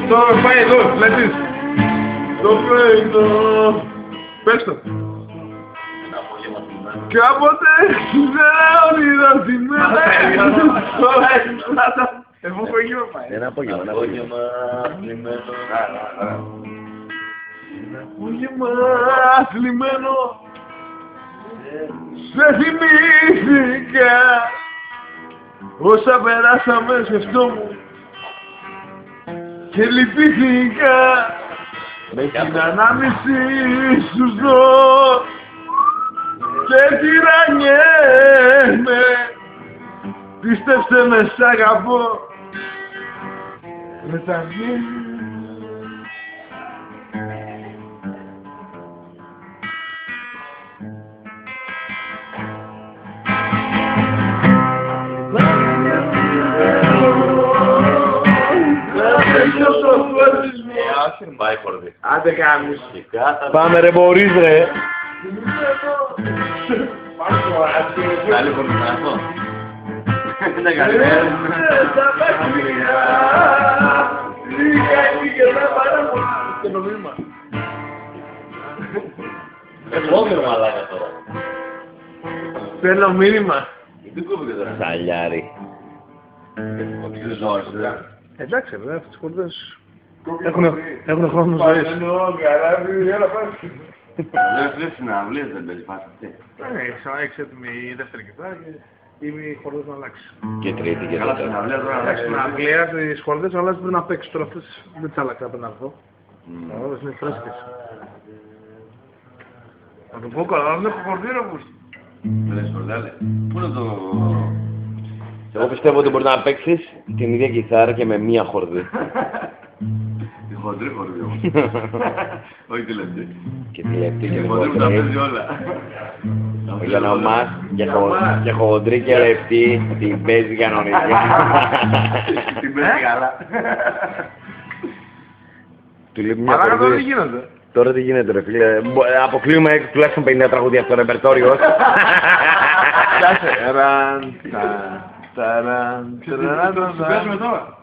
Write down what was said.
Το πάει εδώ, βλέπεις. Το πρωινό. Πες το. Κάποτε δεν όνειρα την μέρα. Εγώ απόγευμα πάει. Ένα απόγευμα, ένα απόγευμα. Ένα απόγευμα θλιμμένο. Σε θυμήθηκα όσα περάσαμε σε αυτό μου και λυπήθηκα με την ανάμνηση σου ζω και τυραννιέμαι, πίστεψε με σ' αγαπώ με τα νύχια. Πάει χορδί. Άντε κάμεις. Πάμε ρε μπορείς ρε. Καλή χορδί να αυτό. Είναι καλή. Επόμενο μαλάκα τώρα. Στέλνω μήνυμα. Σαλιάρι. Εντάξει ρε, αυτές τις χορδές έχουν χρόνο ζωής. Δεν συναυλίες δεν παίζει πάση αυτή. Έχεις έτοιμη η δεύτερη κιθάρα και είμαι η χορδές να αλλάξει. Και τρίτη και Καλά τέταρτη. συναυλία τώρα. Εντάξει, στην Αγγλία τις χορδές να αλλάξεις πριν να παίξεις τώρα αυτές. Δεν τις άλλαξα πριν να έρθω. Όλες είναι φρέσκες. Να το πω καλά, δεν έχω χορδί ρε μου. Δεν έχεις χορδάλε. Πού είναι το... Εγώ πιστεύω ότι μπορείς να παίξεις την ίδια κιθάρα και με μία χορδή. Τη χοντρή χορδή όμως. Όχι τη λεπτή. Και τη λεπτή και Τη τη χοντρή που τα παίζει χορδή. όλα. Για να μας και χοντρή και λεπτή την παίζει κανονικά. Την παίζει καλά. Του λέει μια Αλλά τώρα τι χορδή. γίνεται. Τώρα τι γίνεται ρε φίλε. Αποκλείουμε τουλάχιστον 50 τραγούδια στο ρεπερτόριο. Κάτσε. Ραν, ταραν, Παίζουμε τώρα.